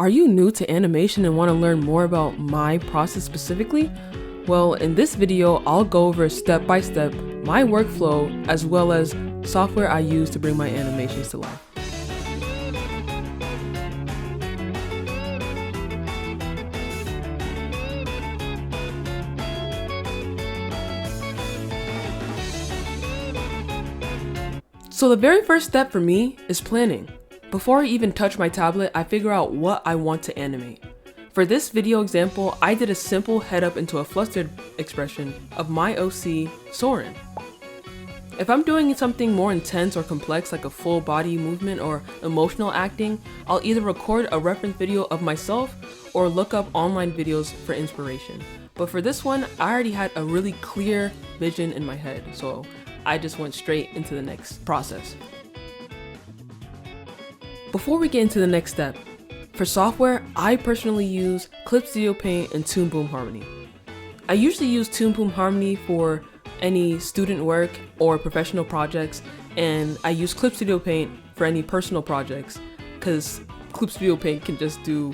Are you new to animation and want to learn more about my process specifically? Well, in this video, I'll go over step by step my workflow as well as software I use to bring my animations to life. So the very first step for me is planning. Before I even touch my tablet, I figure out what I want to animate. For this video example, I did a simple head up into a flustered expression of my OC, Soren. If I'm doing something more intense or complex like a full body movement or emotional acting, I'll either record a reference video of myself or look up online videos for inspiration. But for this one, I already had a really clear vision in my head, so I just went straight into the next process. Before we get into the next step, for software, I personally use Clip Studio Paint and Toon Boom Harmony. I usually use Toon Boom Harmony for any student work or professional projects, and I use Clip Studio Paint for any personal projects because Clip Studio Paint can just do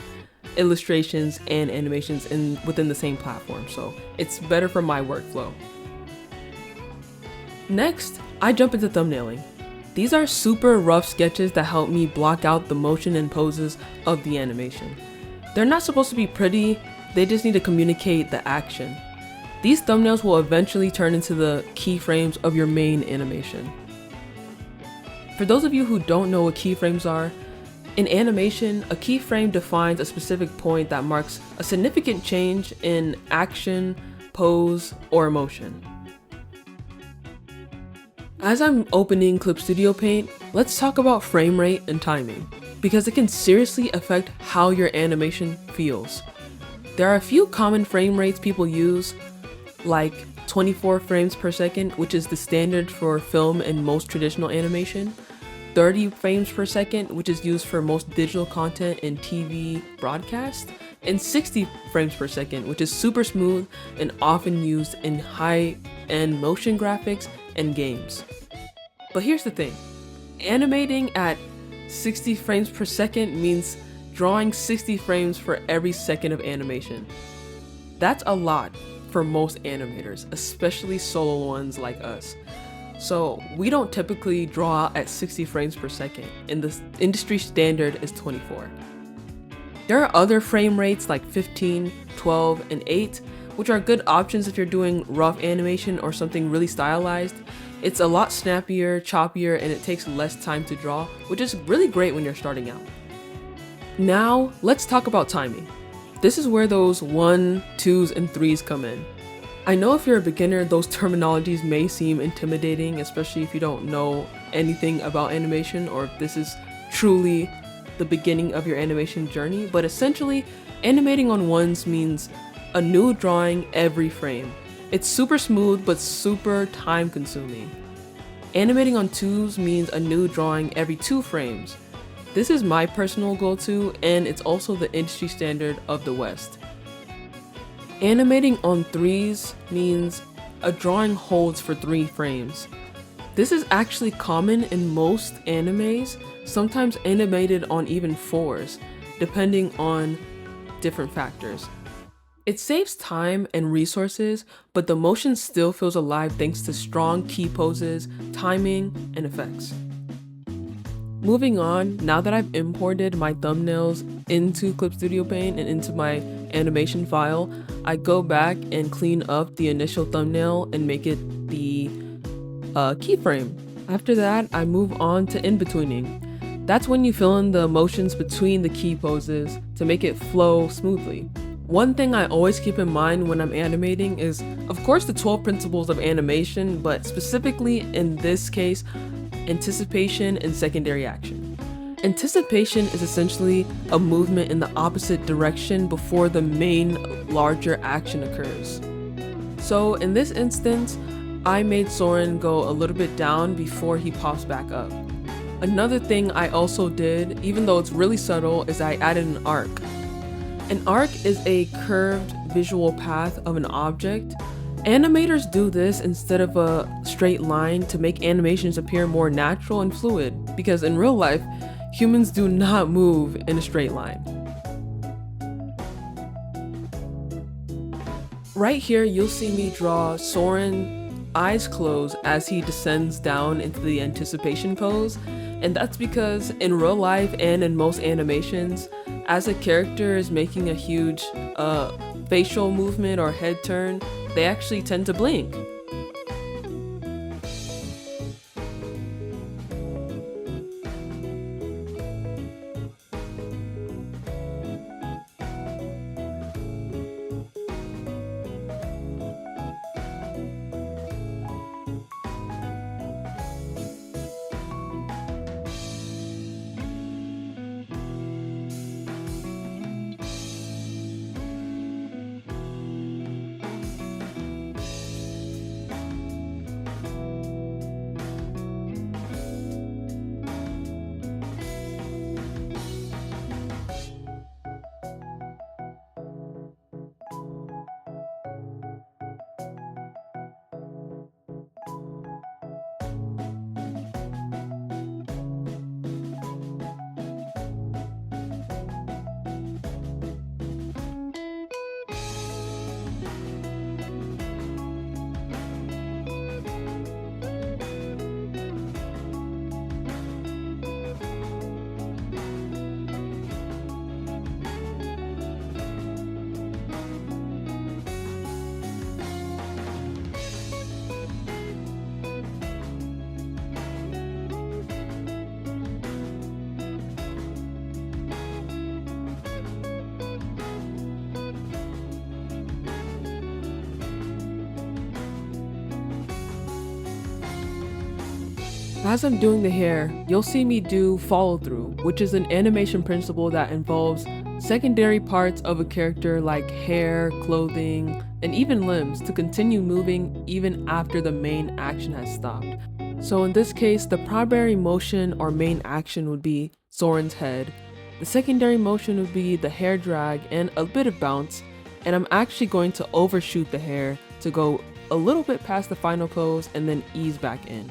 illustrations and animations within the same platform, so it's better for my workflow. Next, I jump into thumbnailing. These are super rough sketches that help me block out the motion and poses of the animation. They're not supposed to be pretty, they just need to communicate the action. These thumbnails will eventually turn into the keyframes of your main animation. For those of you who don't know what keyframes are, in animation, a keyframe defines a specific point that marks a significant change in action, pose, or emotion. As I'm opening Clip Studio Paint, let's talk about frame rate and timing, because it can seriously affect how your animation feels. There are a few common frame rates people use, like 24 frames per second, which is the standard for film and most traditional animation, 30 frames per second, which is used for most digital content in TV broadcast, and 60 frames per second, which is super smooth and often used in high-end motion graphics and games. But here's the thing, animating at 60 frames per second means drawing 60 frames for every second of animation. That's a lot for most animators, especially solo ones like us. So we don't typically draw at 60 frames per second, and the industry standard is 24. There are other frame rates like 15, 12, and 8, which are good options if you're doing rough animation or something really stylized. It's a lot snappier, choppier, and it takes less time to draw, which is really great when you're starting out. Now, let's talk about timing. This is where those 1, 2s, and 3s come in. I know if you're a beginner, those terminologies may seem intimidating, especially if you don't know anything about animation or if this is truly the beginning of your animation journey, but essentially, animating on 1s means a new drawing every frame. It's super smooth but super time consuming. Animating on 2s means a new drawing every 2 frames. This is my personal go-to, and it's also the industry standard of the West. Animating on 3s means a drawing holds for 3 frames. This is actually common in most animes, sometimes animated on even 4s, depending on different factors. It saves time and resources, but the motion still feels alive thanks to strong key poses, timing, and effects. Moving on, now that I've imported my thumbnails into Clip Studio Paint and into my animation file, I go back and clean up the initial thumbnail and make it the keyframe. After that, I move on to in-betweening. That's when you fill in the motions between the key poses to make it flow smoothly. One thing I always keep in mind when I'm animating is, of course, the 12 principles of animation, but specifically in this case, anticipation and secondary action. Anticipation is essentially a movement in the opposite direction before the main, larger action occurs. So in this instance, I made Soren go a little bit down before he pops back up. Another thing I also did, even though it's really subtle, is I added an arc. An arc is a curved visual path of an object. Animators do this instead of a straight line to make animations appear more natural and fluid, because in real life, humans do not move in a straight line. Right here, you'll see me draw Soren eyes closed as he descends down into the anticipation pose. And that's because in real life and in most animations, as a character is making a huge facial movement or head turn, they actually tend to blink. As I'm doing the hair, you'll see me do follow through, which is an animation principle that involves secondary parts of a character like hair, clothing, and even limbs to continue moving even after the main action has stopped. So in this case, the primary motion or main action would be Soren's head. The secondary motion would be the hair drag and a bit of bounce, and I'm actually going to overshoot the hair to go a little bit past the final pose and then ease back in.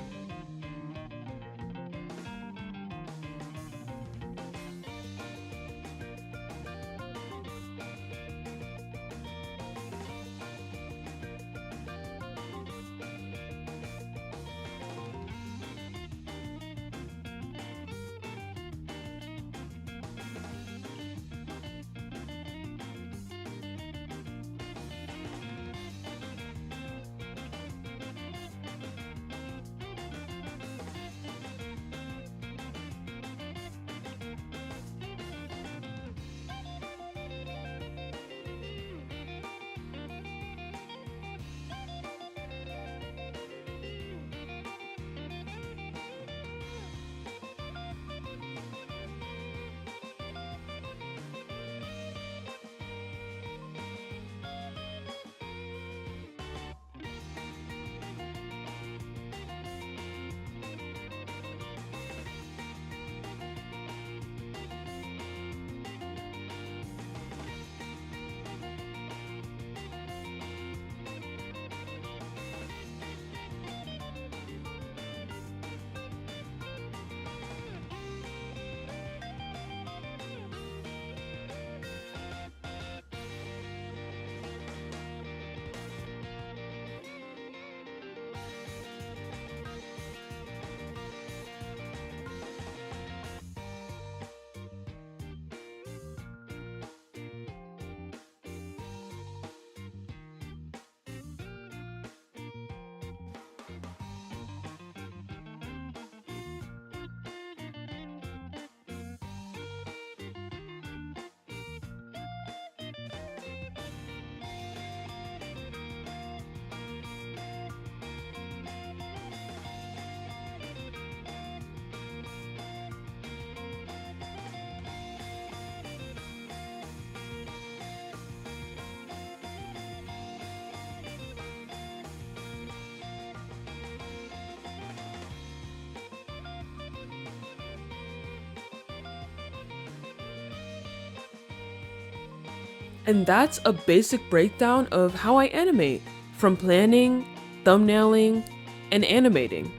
And that's a basic breakdown of how I animate, from planning, thumbnailing, and animating.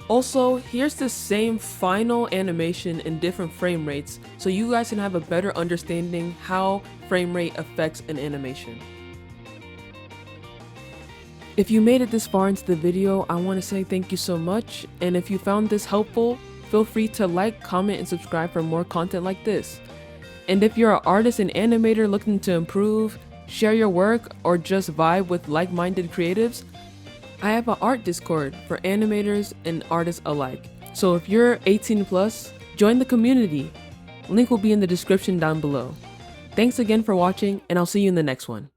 Also, here's the same final animation in different frame rates so you guys can have a better understanding how frame rate affects an animation. If you made it this far into the video, I want to say thank you so much, and if you found this helpful, feel free to like, comment, and subscribe for more content like this. And if you're an artist and animator looking to improve, share your work, or just vibe with like-minded creatives, I have an art Discord for animators and artists alike. So if you're 18 plus, join the community. Link will be in the description down below. Thanks again for watching, and I'll see you in the next one.